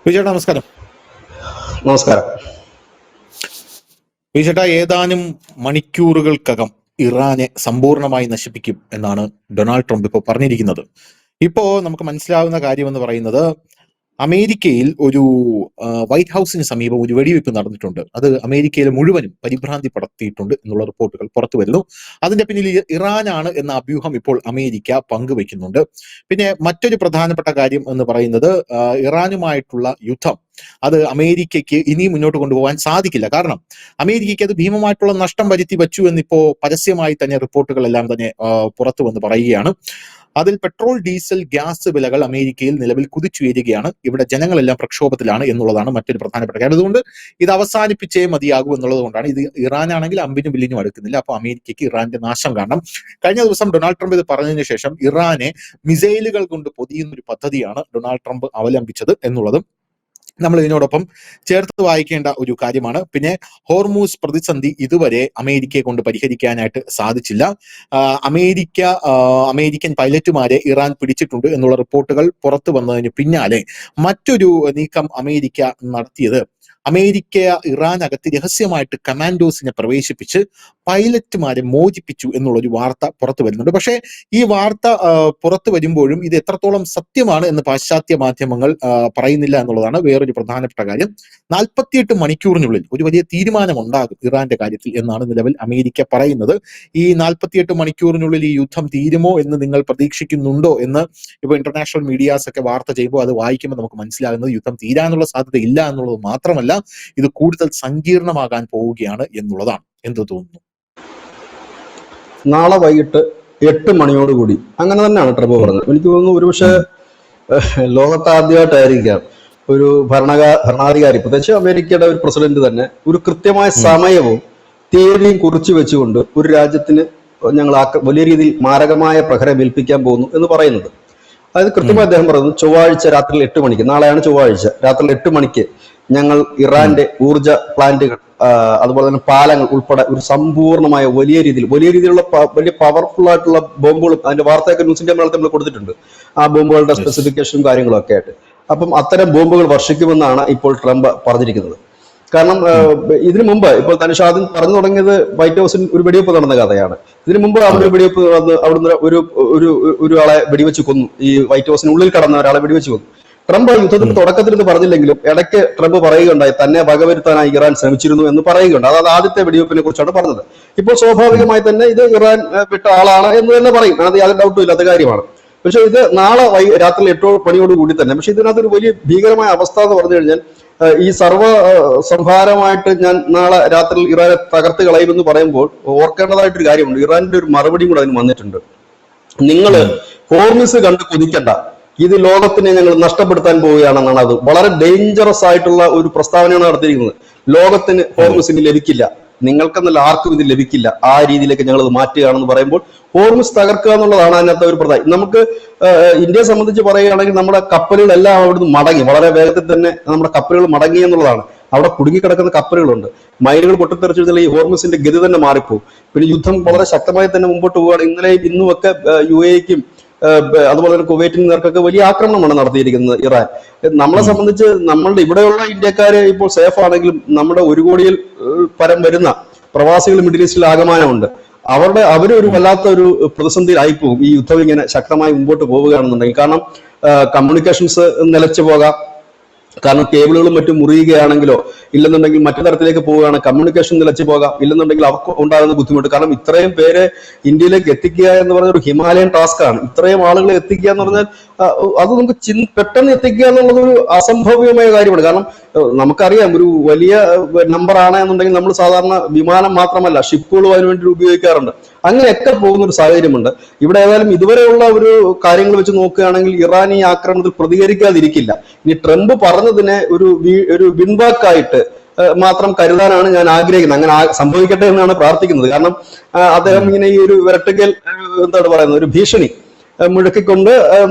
വിജയേട്ടാ നമസ്കാരം. നമസ്കാരം. വിജയേട്ടാ, ഏതാനും മണിക്കൂറുകൾക്കകം ഇറാനെ സമ്പൂർണമായി നശിപ്പിക്കും എന്നാണ് ഡൊണാൾഡ് ട്രംപ് ഇപ്പോൾ പറഞ്ഞിരിക്കുന്നത്. ഇപ്പോ നമുക്ക് മനസ്സിലാവുന്ന കാര്യം എന്ന് പറയുന്നത്, അമേരിക്കയിൽ ഒരു വൈറ്റ് ഹൗസിന് സമീപം ഒരു വെടിവെയ്പ്പ് നടന്നിട്ടുണ്ട്. അത് അമേരിക്കയിലെ മുഴുവനും പരിഭ്രാന്തി പടർത്തിയിട്ടുണ്ട് എന്നുള്ള റിപ്പോർട്ടുകൾ പുറത്തു വരുന്നു. അതിന്റെ പിന്നിൽ ഇറാനാണ് എന്ന അഭ്യൂഹം ഇപ്പോൾ അമേരിക്ക പങ്കുവെക്കുന്നുണ്ട്. പിന്നെ മറ്റൊരു പ്രധാനപ്പെട്ട കാര്യം എന്ന് പറയുന്നത്, ഇറാനുമായിട്ടുള്ള യുദ്ധം അത് അമേരിക്കയ്ക്ക് ഇനിയും മുന്നോട്ട് കൊണ്ടുപോകാൻ സാധിക്കില്ല. കാരണം അമേരിക്കയ്ക്ക് അത് ഭീമമായിട്ടുള്ള നഷ്ടം വരുത്തി വച്ചു എന്നിപ്പോ പരസ്യമായി തന്നെ റിപ്പോർട്ടുകളെല്ലാം തന്നെ പുറത്തു വന്ന് പറയുകയാണ്. അതിൽ പെട്രോൾ, ഡീസൽ, ഗ്യാസ് വിലകൾ അമേരിക്കയിൽ നിലവിൽ കുതിച്ചുയരുകയാണ്. ഇവിടെ ജനങ്ങളെല്ലാം പ്രക്ഷോഭത്തിലാണ് എന്നുള്ളതാണ് മറ്റൊരു പ്രധാനപ്പെട്ട കാര്യം. അതുകൊണ്ട് ഇത് അവസാനിപ്പിച്ചേ മതിയാകൂ എന്നുള്ളത് കൊണ്ടാണ്. ഇത് ഇറാനാണെങ്കിൽ അമ്പിനും വില്ലിനും അടുക്കുന്നില്ല. അപ്പൊ അമേരിക്കയ്ക്ക് ഇറാന്റെ നാശം കാണണം. കഴിഞ്ഞ ദിവസം ഡൊണാൾഡ് ട്രംപ് ഇത് പറഞ്ഞതിന് ശേഷം ഇറാനെ മിസൈലുകൾ കൊണ്ട് പൊതിയുന്ന ഒരു പദ്ധതിയാണ് ഡൊണാൾഡ് ട്രംപ് അവലംബിച്ചത് എന്നുള്ളതും നമ്മൾ ഇതിനോടൊപ്പം ചേർത്ത് വായിക്കേണ്ട ഒരു കാര്യമാണ്. പിന്നെ ഹോർമൂസ് പ്രതിസന്ധി ഇതുവരെ അമേരിക്കയെ കൊണ്ട് പരിഹരിക്കാനായിട്ട് സാധിച്ചില്ല. അമേരിക്കൻ പൈലറ്റുമാരെ ഇറാൻ പിടിച്ചിട്ടുണ്ട് എന്നുള്ള റിപ്പോർട്ടുകൾ പുറത്തു വന്നതിന് പിന്നാലെ മറ്റൊരു നീക്കം അമേരിക്ക നടത്തിയത്, അമേരിക്ക ഇറാനകത്ത് രഹസ്യമായിട്ട് കമാൻഡോസിനെ പ്രവേശിപ്പിച്ച് പൈലറ്റുമാരെ മോചിപ്പിച്ചു എന്നുള്ളൊരു വാർത്ത പുറത്തു വരുന്നുണ്ട്. പക്ഷേ ഈ വാർത്ത പുറത്തു വരുമ്പോഴും ഇത് എത്രത്തോളം സത്യമാണ് എന്ന് പാശ്ചാത്യ മാധ്യമങ്ങൾ പറയുന്നില്ല എന്നുള്ളതാണ് വേറൊരു പ്രധാനപ്പെട്ട കാര്യം. 48 മണിക്കൂറിനുള്ളിൽ ഒരു വലിയ തീരുമാനം ഉണ്ടാകും ഇറാന്റെ കാര്യത്തിൽ എന്നാണ് നിലവിൽ അമേരിക്ക പറയുന്നത്. ഈ 48 മണിക്കൂറിനുള്ളിൽ ഈ യുദ്ധം തീരുമോ എന്ന് നിങ്ങൾ പ്രതീക്ഷിക്കുന്നുണ്ടോ എന്ന് ഇപ്പോൾ ഇന്റർനാഷണൽ മീഡിയാസ് ഒക്കെ വാർത്ത ചെയ്യുമ്പോൾ അത് വായിക്കുമ്പോൾ നമുക്ക് മനസ്സിലാകുന്നത് യുദ്ധം തീരാനുള്ള സാധ്യത ഇല്ല എന്നുള്ളത് മാത്രമല്ല, ഇത് കൂടുതൽ സങ്കീർണമാകാൻ പോവുകയാണ് എന്നുള്ളതാണ്. എന്ത് തോന്നുന്നു? നാളെ വൈകിട്ട് 8 മണിയോടുകൂടി അങ്ങനെ തന്നെയാണ് ട്രംപ് പറഞ്ഞത്. എനിക്ക് തോന്നുന്നു ഒരുപക്ഷെ ലോകത്ത് ആദ്യമായിട്ടായിരിക്കാം ഒരു ഭരണാധികാരി, പ്രത്യേകിച്ച് അമേരിക്കയുടെ ഒരു പ്രസിഡന്റ് തന്നെ ഒരു കൃത്യമായ സമയവും തീയതിയും കുറിച്ചു വെച്ചുകൊണ്ട് ഒരു രാജ്യത്തിന് ഞങ്ങൾ വലിയ രീതിയിൽ മാരകമായ പ്രഹരം ഏൽപ്പിക്കാൻ പോകുന്നു എന്ന് പറയുന്നത്. അതായത് കൃത്യമായി അദ്ദേഹം പറയുന്നത് ചൊവ്വാഴ്ച രാത്രി 8 മണിക്ക്, നാളെയാണ് ചൊവ്വാഴ്ച രാത്രി 8 മണിക്ക് ഞങ്ങൾ ഇറാന്റെ ഊർജ പ്ലാന്റുകൾ, അതുപോലെ തന്നെ പാലങ്ങൾ ഉൾപ്പെടെ ഒരു സമ്പൂർണ്ണമായ വലിയ രീതിയിലുള്ള വലിയ പവർഫുൾ ആയിട്ടുള്ള ബോംബുകളും, അതിന്റെ വാർത്തയൊക്കെ ന്യൂസിന്റെ മലയാളത്തിൽ നമ്മൾ കൊടുത്തിട്ടുണ്ട്, ആ ബോംബുകളുടെ സ്പെസിഫിക്കേഷനും കാര്യങ്ങളും ഒക്കെ ആയിട്ട്. അപ്പം അത്തരം ബോംബുകൾ വർഷിക്കുമെന്നാണ് ഇപ്പോൾ ട്രംപ് പറഞ്ഞിരിക്കുന്നത്. കാരണം ഇതിനു മുമ്പ് ഇപ്പോൾ തനിഷാദൻ പറഞ്ഞു തുടങ്ങിയത് വൈറ്റ് ഹൗസിൽ ഒരു വെടിവെപ്പ് നടന്ന കഥയാണ്. ഇതിനു മുമ്പ് അവിടെ വെടിവെപ്പ് നടന്ന് അവിടുന്ന് ഒരു ആളെ വെടിവെച്ച് കൊന്നു. ഈ വൈറ്റ് ഹൗസിനുള്ളിൽ കടന്ന ഒരാളെ വെടിവെച്ച് കൊന്നു. ട്രംപ് യുദ്ധത്തിന്റെ തുടക്കത്തിൽ ഇത് പറഞ്ഞില്ലെങ്കിലും ഇടയ്ക്ക് ട്രംപ് പറയുകയുണ്ടായി തന്നെ വകവരുത്താനായി ഇറാൻ ശ്രമിച്ചിരുന്നു എന്ന് പറയുകയുണ്ട്. അതായത് ആദ്യത്തെ വെടിവെപ്പിനെ കുറിച്ചാണ് പറഞ്ഞത്. ഇപ്പോൾ സ്വാഭാവികമായി തന്നെ ഇത് ഇറാൻ വിട്ട ആളാണ് എന്ന് തന്നെ പറയും, അത് യാതൊരു ഡൗട്ടും ഇല്ലാത്ത കാര്യമാണ്. പക്ഷെ ഇത് നാളെ രാത്രി 8 മണിയോടുകൂടി തന്നെ, പക്ഷെ ഇതിനകത്തൊരു വലിയ ഭീകരമായ അവസ്ഥ എന്ന് പറഞ്ഞു കഴിഞ്ഞാൽ, ഈ സംഹാരമായിട്ട് ഞാൻ നാളെ രാത്രി ഇറാനെ തകർത്ത് കളയുമെന്ന് പറയുമ്പോൾ ഓർക്കേണ്ടതായിട്ടൊരു കാര്യമുണ്ട്. ഇറാന്റെ ഒരു മറുപടിയും കൂടെ അതിന് വന്നിട്ടുണ്ട്. നിങ്ങൾ ഹോർമിസ് കണ്ട് കൊതിക്കണ്ട, ഇത് ലോകത്തിനെ ഞങ്ങൾ നഷ്ടപ്പെടുത്താൻ പോവുകയാണെന്നാണ്. അത് വളരെ ഡേഞ്ചറസ് ആയിട്ടുള്ള ഒരു പ്രസ്താവനയാണ് നടത്തിയിരിക്കുന്നത്. ലോകത്തിന് ഹോർമിസിന് ലഭിക്കില്ല, നിങ്ങൾക്കെന്നല്ല ആർക്കും ഇത് ലഭിക്കില്ല, ആ രീതിയിലേക്ക് ഞങ്ങൾ ഇത് മാറ്റുകയാണെന്ന് പറയുമ്പോൾ ഹോർമിസ് തകർക്കുക എന്നുള്ളതാണ് അതിനകത്ത് ഒരു പ്രധാനം. നമുക്ക് ഇന്ത്യയെ സംബന്ധിച്ച് പറയുകയാണെങ്കിൽ നമ്മുടെ കപ്പലുകളെല്ലാം അവിടുന്ന് മടങ്ങി, വളരെ വേഗത്തിൽ തന്നെ നമ്മുടെ കപ്പലുകൾ മടങ്ങി എന്നുള്ളതാണ്. അവിടെ കുടുങ്ങിക്കിടക്കുന്ന കപ്പലുകളുണ്ട്. മൈലുകൾ പൊട്ടിത്തെറിച്ചെടുത്തുള്ള ഈ ഹോർമിസിന്റെ ഗതി തന്നെ മാറിപ്പോകും. പിന്നെ യുദ്ധം വളരെ ശക്തമായി തന്നെ മുമ്പോട്ട് പോവുകയാണ്. ഇന്നലെയും ഇന്നുമൊക്കെ UAE-ക്കും അതുപോലെ തന്നെ കുവൈറ്റിന് നേർക്കൊക്കെ വലിയ ആക്രമണമാണ് നടത്തിയിരിക്കുന്നത് ഇറാൻ. നമ്മളെ സംബന്ധിച്ച് നമ്മളുടെ ഇവിടെയുള്ള ഇന്ത്യക്കാര് ഇപ്പോൾ സേഫ് ആണെങ്കിലും നമ്മുടെ 1 കോടിയിൽ പരം വരുന്ന പ്രവാസികൾ മിഡിൽ ഈസ്റ്റിൽ ആകമാനമുണ്ട്. അവരൊരു വല്ലാത്ത ഒരു പ്രതിസന്ധിയിലായിപ്പോകും ഈ യുദ്ധം ഇങ്ങനെ ശക്തമായി മുമ്പോട്ട് പോവുകയാണെന്നുണ്ടെങ്കിൽ. കാരണം കമ്മ്യൂണിക്കേഷൻസ് നിലച്ചു പോകാം, കാരണം കേബിളുകളും മറ്റും മുറിയുകയാണെങ്കിലോ ഇല്ലെന്നുണ്ടെങ്കിൽ മറ്റു തരത്തിലേക്ക് പോവുകയാണ്, കമ്മ്യൂണിക്കേഷൻ നിലച്ചു പോകാം, ഇല്ലെന്നുണ്ടെങ്കിൽ അവർക്ക് ഉണ്ടാകുന്ന ബുദ്ധിമുട്ട്. കാരണം ഇത്രയും പേരെ ഇന്ത്യയിലേക്ക് എത്തിക്കുക എന്ന് പറഞ്ഞ ഒരു ഹിമാലയൻ ടാസ്ക് ആണ്. ഇത്രയും ആളുകളെ എത്തിക്കുക എന്ന് പറഞ്ഞാൽ അത് നമുക്ക് പെട്ടെന്ന് എത്തിക്കുക എന്നുള്ളത് ഒരു അസംഭവ്യമായ കാര്യമാണ്. കാരണം നമുക്കറിയാം ഒരു വലിയ നമ്പർ ആണ് എന്നുണ്ടെങ്കിൽ നമ്മൾ സാധാരണ വിമാനം മാത്രമല്ല ഷിപ്പുകളും അതിനു വേണ്ടി ഉപയോഗിക്കാറുണ്ട്. അങ്ങനെയൊക്കെ പോകുന്ന ഒരു സാഹചര്യമുണ്ട് ഇവിടെ. ഏതായാലും ഇതുവരെയുള്ള ഒരു കാര്യങ്ങൾ വെച്ച് നോക്കുകയാണെങ്കിൽ ഇറാൻ ഈ ആക്രമണത്തിൽ പ്രതികരിക്കാതിരിക്കില്ല. ഇനി ട്രംപ് പറഞ്ഞതിനെ ഒരു വിൻബാക്കായിട്ട് മാത്രം കരുതാനാണ് ഞാൻ ആഗ്രഹിക്കുന്നത്. അങ്ങനെ സംഭവിക്കട്ടെ എന്നാണ് പ്രാർത്ഥിക്കുന്നത്. കാരണം അദ്ദേഹം ഇങ്ങനെ ഈ ഒരു വെരട്ടുകൽ എന്താണ് പറയുന്നത്, ഒരു ഭീഷണി മുഴക്കിക്കൊണ്ട്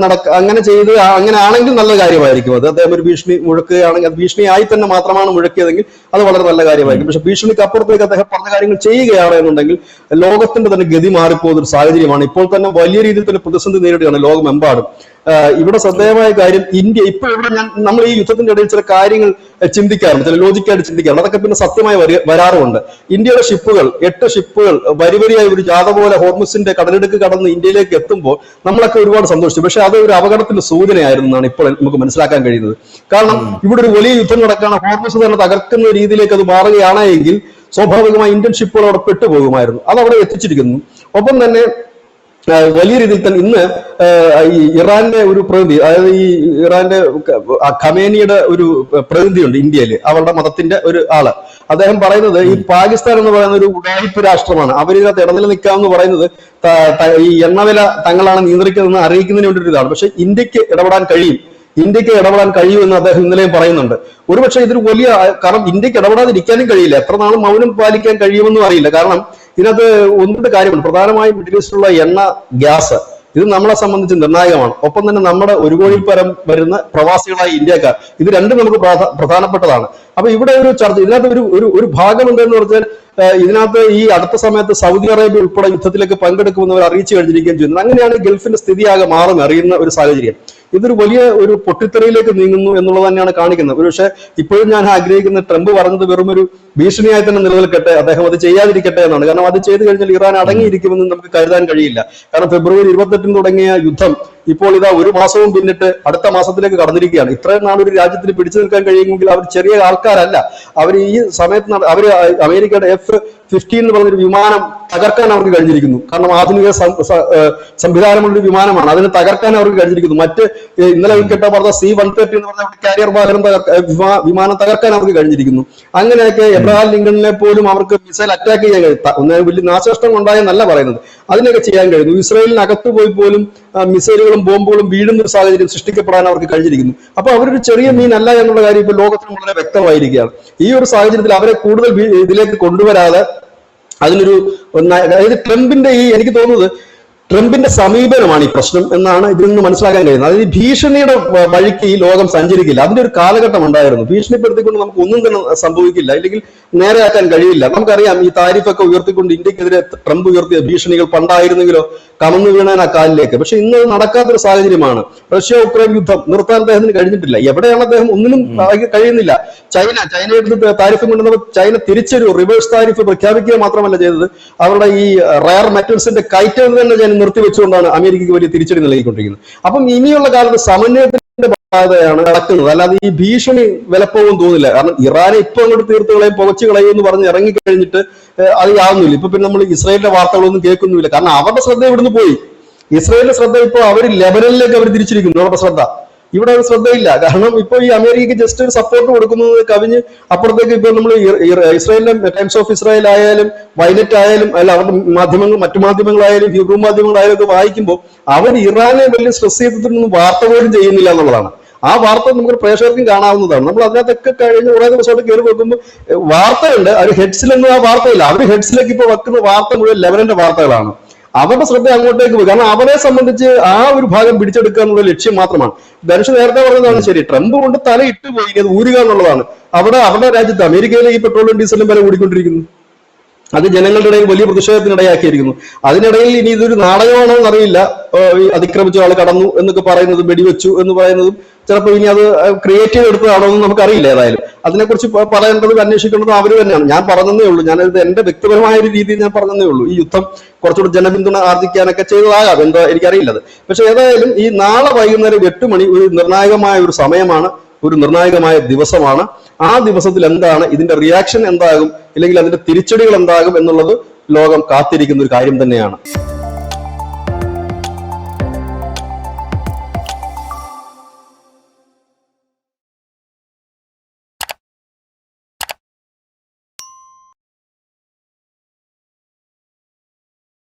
അങ്ങനെ ചെയ്ത് അങ്ങനെ ആണെങ്കിൽ നല്ല കാര്യമായിരിക്കും. അത് അദ്ദേഹം ഒരു ഭീഷണി മുഴക്കുകയാണെങ്കിൽ, അത് ഭീഷണിയായി തന്നെ മാത്രമാണ് മുഴക്കിയതെങ്കിൽ അത് വളരെ നല്ല കാര്യമായിരിക്കും. പക്ഷെ ഭീഷണിക്ക് അപ്പുറത്തേക്ക് അദ്ദേഹം പറഞ്ഞ കാര്യങ്ങൾ ചെയ്യുകയാണ് എന്നുണ്ടെങ്കിൽ ലോകത്തിന്റെ തന്നെ ഗതി മാറിപ്പോകുന്ന ഒരു സാഹചര്യമാണ്. ഇപ്പോൾ തന്നെ വലിയ രീതിയിൽ തന്നെ പ്രതിസന്ധി നേരിടുകയാണ് ലോകമെമ്പാടും. ഇവിടെ ശ്രദ്ധേയമായ കാര്യം ഇന്ത്യ ഇപ്പൊ ഇവിടെ നമ്മൾ ഈ യുദ്ധത്തിന്റെ ഇടയിൽ ചില കാര്യങ്ങൾ ചിന്തിക്കാറുണ്ട്, ചില ലോജിക്കായിട്ട് ചിന്തിക്കാറുണ്ട്. അതൊക്കെ പിന്നെ സത്യമായി വരാറുമുണ്ട്. ഇന്ത്യയുടെ ഷിപ്പുകൾ 8 ഷിപ്പുകൾ വരിവരിയായി ഒരു ജാഥ പോലെ ഹോർമുസിന്റെ കടലിടുക്ക് കടന്ന് ഇന്ത്യയിലേക്ക് എത്തുമ്പോൾ നമ്മളൊക്കെ ഒരുപാട് സന്തോഷിച്ചു. പക്ഷെ അത് ഒരു അപകടത്തിന്റെ സൂചനയായിരുന്നു എന്നാണ് ഇപ്പോൾ നമുക്ക് മനസ്സിലാക്കാൻ കഴിയുന്നത്. കാരണം ഇവിടെ ഒരു വലിയ യുദ്ധം നടക്കുകയാണ്, ഹോർമുസ് തന്നെ തകർക്കുന്ന രീതിയിലേക്ക് അത് മാറുകയാണെങ്കിൽ സ്വാഭാവികമായി ഇന്ത്യൻ ഷിപ്പുകൾ അവിടെ പെട്ടുപോകുമായിരുന്നു. അത് അവിടെ എത്തിച്ചിരിക്കുന്നു. ഒപ്പം തന്നെ വലിയ രീതിയിൽ തന്നെ ഇന്ന് ഈ ഇറാന്റെ ഒരു പ്രതിനിധി, അതായത് ഈ ഇറാന്റെ ഖമേനിയുടെ ഒരു പ്രതിനിധിയുണ്ട് ഇന്ത്യയിൽ, അവരുടെ മതത്തിന്റെ ഒരു ആള്. അദ്ദേഹം പറയുന്നത് ഈ പാകിസ്ഥാൻ എന്ന് പറയുന്ന ഒരു ഉഡായിപ്പ് രാഷ്ട്രമാണ്, അവരിതിനകത്ത് ഇടനില നിൽക്കാമെന്ന് പറയുന്നത് ഈ എണ്ണവില തങ്ങളാണ് നിയന്ത്രിക്കുന്നതെന്ന് അറിയിക്കുന്നതിന് വേണ്ടി ഒരു ഇതാണ്. പക്ഷെ ഇന്ത്യക്ക് ഇടപെടാൻ കഴിയുമെന്ന് അദ്ദേഹം ഇന്നലെയും പറയുന്നുണ്ട്. ഒരുപക്ഷെ ഇതൊരു വലിയ, കാരണം ഇന്ത്യക്ക് ഇടപെടാതിരിക്കാനും കഴിയില്ല, എത്ര നാളും മൗനം പാലിക്കാൻ കഴിയുമെന്നും അറിയില്ല. കാരണം ഇതിനകത്ത് ഒന്നുകൊണ്ട് കാര്യമുണ്ട്. പ്രധാനമായും മിഡിൽ ഈസ്റ്റിലുള്ള എണ്ണ, ഗ്യാസ്, ഇത് നമ്മളെ സംബന്ധിച്ച് നിർണായകമാണ്. ഒപ്പം തന്നെ നമ്മുടെ 1 കോടി പരം വരുന്ന പ്രവാസികളായ ഇന്ത്യക്കാർ, ഇത് രണ്ടും നമുക്ക് പ്രധാനപ്പെട്ടതാണ്. അപ്പൊ ഇവിടെ ഒരു ചർച്ച, ഇതിനകത്ത് ഒരു ഭാഗം എന്തെന്ന് പറഞ്ഞാൽ ഇതിനകത്ത് ഈ അടുത്ത സമയത്ത് സൗദി അറേബ്യ ഉൾപ്പെടെ യുദ്ധത്തിലേക്ക് പങ്കെടുക്കുമെന്നവർ അറിയിച്ചു കഴിഞ്ഞിരിക്കുകയും ചെയ്യുന്നത്. അങ്ങനെയാണ് ഗൾഫിന്റെ സ്ഥിതിയാകെ അറിയുന്ന ഒരു സാഹചര്യം. ഇതൊരു വലിയ ഒരു പൊട്ടിത്തെറിയിലേക്ക് നീങ്ങുന്നു എന്നുള്ളത് തന്നെയാണ് കാണിക്കുന്നത്. പക്ഷേ ഇപ്പോഴും ഞാൻ ആഗ്രഹിക്കുന്ന ട്രംപ് പറഞ്ഞത് വെറും ഒരു ഭീഷണിയായി തന്നെ നിലനിൽക്കട്ടെ, അദ്ദേഹം അത് ചെയ്യാതിരിക്കട്ടെ എന്നാണ്. കാരണം അത് ചെയ്തു കഴിഞ്ഞാൽ ഇറാൻ അടങ്ങിയിരിക്കുമെന്ന് നമുക്ക് കരുതാൻ കഴിയില്ല. കാരണം ഫെബ്രുവരി 28 തുടങ്ങിയ യുദ്ധം ഇപ്പോൾ ഇതാ 1 മാസവും പിന്നിട്ട് അടുത്ത മാസത്തിലേക്ക് കടന്നിരിക്കുകയാണ്. ഇത്രയും നാളൊരു രാജ്യത്തിന് പിടിച്ചു നിൽക്കാൻ കഴിയുമെങ്കിൽ അവർ ചെറിയ ആൾക്കാരല്ല. അവർ ഈ സമയത്ത് അമേരിക്കയുടെ F-15 എന്ന് പറഞ്ഞൊരു വിമാനം തകർക്കാൻ അവർക്ക് കഴിഞ്ഞിരിക്കുന്നു. കാരണം ആധുനിക സംവിധാനമുള്ളൊരു വിമാനമാണ്, അതിന് തകർക്കാൻ അവർക്ക് കഴിഞ്ഞിരിക്കുന്നു. മറ്റ് ഇന്നലെ വിക്കറ്റ പറഞ്ഞ C-130 എന്ന് പറഞ്ഞ കാരിയർ വിമാനം തകർക്കാൻ അവർക്ക് കഴിഞ്ഞിരിക്കുന്നു. അങ്ങനെയൊക്കെ എബ്രഹാം ലിങ്കണിനെ പോലും അവർക്ക് മിസൈൽ അറ്റാക്ക് ചെയ്യാൻ കഴിയും. വലിയ നാശനഷ്ടം ഉണ്ടായെന്നല്ല പറയുന്നത്, അതിനൊക്കെ ചെയ്യാൻ കഴിയുന്നു. ഇസ്രായേലിനകത്ത് പോയി പോലും മിസൈലുകളും ബോംബുകളും വീഴുന്ന ഒരു സാഹചര്യം സൃഷ്ടിക്കപ്പെടാൻ അവർക്ക് കഴിഞ്ഞിരിക്കുന്നു. അപ്പൊ അവരൊരു ചെറിയ മീനല്ല എന്നുള്ള കാര്യം ഇപ്പോൾ ലോകത്തിന് വളരെ വ്യക്തമായിരിക്കുകയാണ്. ഈ ഒരു സാഹചര്യത്തിൽ അവരെ കൂടുതൽ ഇതിലേക്ക് കൊണ്ടുവരാതെ അതിനൊരു, അതായത് ട്രംപിന്റെ എനിക്ക് തോന്നുന്നത് ട്രംപിന്റെ സമീപനമാണ് ഈ പ്രശ്നം എന്നാണ് ഇതിൽ നിന്ന് മനസ്സിലാക്കാൻ കഴിയുന്നത്. അതായത് ഭീഷണിയുടെ വഴിക്ക് ഈ ലോകം സഞ്ചരിക്കില്ല. അതിന്റെ ഒരു കാലഘട്ടം ഉണ്ടായിരുന്നു. ഭീഷണിപ്പെടുത്തിക്കൊണ്ട് നമുക്ക് ഒന്നും തന്നെ സംഭവിക്കില്ല, അല്ലെങ്കിൽ നേരെയാക്കാൻ കഴിയില്ല. നമുക്കറിയാം ഈ താരിഫൊക്കെ ഉയർത്തിക്കൊണ്ട് ഇന്ത്യക്കെതിരെ ട്രംപ് ഉയർത്തിയ ഭീഷണികൾ പണ്ടായിരുന്നെങ്കിലോ കമന്നു വീണാൻ ആ കാലിലേക്ക്. പക്ഷെ ഇന്ന് നടക്കാത്തൊരു സാഹചര്യമാണ്. റഷ്യ ഉക്രൈൻ യുദ്ധം നിർത്താൻ അദ്ദേഹത്തിന് കഴിഞ്ഞിട്ടില്ല. എവിടെയാണ് അദ്ദേഹം ഒന്നിനും കഴിയുന്നില്ല. ചൈന എടുത്ത് താരിഫ് കൊണ്ടുവന്നപ്പോൾ ചൈന തിരിച്ചൊരു റിവേഴ്സ് താരിഫ് പ്രഖ്യാപിക്കുക മാത്രമല്ല ചെയ്തത്, അവരുടെ ഈ റയർ മെറ്റൽസിന്റെ കയറ്റുമതി തന്നെ ചൈന നിർത്തിവെച്ചുകൊണ്ടാണ് അമേരിക്കയ്ക്ക് വലിയ തിരിച്ചടി നൽകിക്കൊണ്ടിരിക്കുന്നത്. അപ്പം ഇനിയുള്ള കാലത്ത് സമന്വയത്തിന്റെ ബാധയാണ് നടക്കുന്നത്, അല്ലാതെ ഈ ഭീഷണി വിലപ്പോകും തോന്നില്ല. കാരണം ഇറാനെ ഇപ്പൊ അങ്ങോട്ട് തീർത്ത് കളയും, പുകച്ചു കളയും എന്ന് പറഞ്ഞ് ഇറങ്ങിക്കഴിഞ്ഞിട്ട് അത് യാതൊന്നുമില്ല. ഇപ്പൊ പിന്നെ നമ്മൾ ഇസ്രായേലിന്റെ വാർത്തകളൊന്നും കേൾക്കുന്നില്ല. കാരണം അവരുടെ ശ്രദ്ധ ഇവിടുന്ന് പോയി. ഇസ്രായേലിന്റെ ശ്രദ്ധ ഇപ്പോൾ അവർ ലെബനനിലേക്ക് അവർ തിരിച്ചിരിക്കുന്നു. അവരുടെ ശ്രദ്ധ ഇവിടെ ഒരു ശ്രദ്ധയില്ല. കാരണം ഇപ്പൊ ഈ അമേരിക്കയ്ക്ക് ജസ്റ്റ് ഒരു സപ്പോർട്ട് കൊടുക്കുന്നത് കവിഞ്ഞ് അപ്പുറത്തേക്ക് ഇപ്പൊ നമ്മൾ ഇസ്രായേലിന്റെ ടൈംസ് ഓഫ് ഇസ്രായേൽ ആയാലും വൈലറ്റ് ആയാലും അല്ല അവരുടെ മാധ്യമങ്ങൾ, മറ്റു മാധ്യമങ്ങളായാലും ഹീബ്രു മാധ്യമങ്ങളായാലും ഒക്കെ വായിക്കുമ്പോൾ അവർ ഇറാനെ വലിയ സ്ട്രെസ് ചെയ്തിട്ടൊന്നും വാർത്ത പോലും ചെയ്യുന്നില്ല എന്നുള്ളതാണ്. ആ വാർത്ത നമുക്ക് പ്രേക്ഷകർക്കും കാണാവുന്നതാണ്. നമ്മൾ അതിനകത്തൊക്കെ കഴിഞ്ഞ കുറെ ദിവസമായിട്ട് കയറി വെക്കുമ്പോൾ വാർത്തയുണ്ട്, അവർ ഹെഡ്സിലൊന്നും ആ വാർത്തയില്ല. അവർ ഹെഡ്സിലേക്ക് ഇപ്പൊ വെക്കുന്ന വാർത്ത മുഴുവൻ ലെബനന്റെ വാർത്തകളാണ്. അവരുടെ ശ്രദ്ധ അങ്ങോട്ടേക്ക് പോയി. കാരണം അവരെ സംബന്ധിച്ച് ആ ഒരു ഭാഗം പിടിച്ചെടുക്കുക എന്നുള്ള ലക്ഷ്യം മാത്രമാണ്. ധനുഷ് നേരത്തെ പറഞ്ഞതാണ് ശരി, ട്രംപ് കൊണ്ട് തലയിട്ട് പോയി അത് ഊരുക എന്നുള്ളതാണ്. അവരുടെ രാജ്യത്ത് അമേരിക്കയിലെ ഈ പെട്രോളും ഡീസലും വില കൂടിക്കൊണ്ടിരിക്കുന്നു. അത് ജനങ്ങളുടെ ഇടയിൽ വലിയ പ്രതിഷേധത്തിനിടയാക്കിയിരിക്കുന്നു. അതിനിടയിൽ ഇനി ഇതൊരു നാടകമാണോ എന്നറിയില്ല, അതിക്രമിച്ച ആൾ കടന്നു എന്നൊക്കെ പറയുന്നതും വെടിവെച്ചു എന്ന് പറയുന്നതും ചിലപ്പോൾ ഇനി അത് ക്രിയേറ്റ് ചെയ്തെടുത്തതാണോ എന്ന് നമുക്കറിയില്ല. ഏതായാലും അതിനെക്കുറിച്ച് പറയേണ്ടത് അന്വേഷിക്കേണ്ടത് അവർ തന്നെയാണ്. ഞാൻ പറഞ്ഞതേ ഉള്ളൂ, ഞാനത് എന്റെ വ്യക്തിപരമായ ഒരു രീതിയിൽ ഞാൻ പറഞ്ഞതേ ഉള്ളൂ. ഈ യുദ്ധം കുറച്ചുകൂടി ജനപിന്തുണ ആർജിക്കാനൊക്കെ ചെയ്തതാകാം, എന്താ എനിക്കറിയില്ലത്. പക്ഷെ ഏതായാലും ഈ നാളെ വൈകുന്നേരം 8 മണി ഒരു നിർണായകമായ ഒരു സമയമാണ്, ഒരു നിർണായകമായ ദിവസമാണ്. ആ ദിവസത്തിൽ എന്താണ് ഇതിന്റെ റിയാക്ഷൻ എന്താകും, അല്ലെങ്കിൽ അതിന്റെ തിരിച്ചടികൾ എന്താകും എന്നുള്ളത് ലോകം കാത്തിരിക്കുന്ന ഒരു കാര്യം തന്നെയാണ്.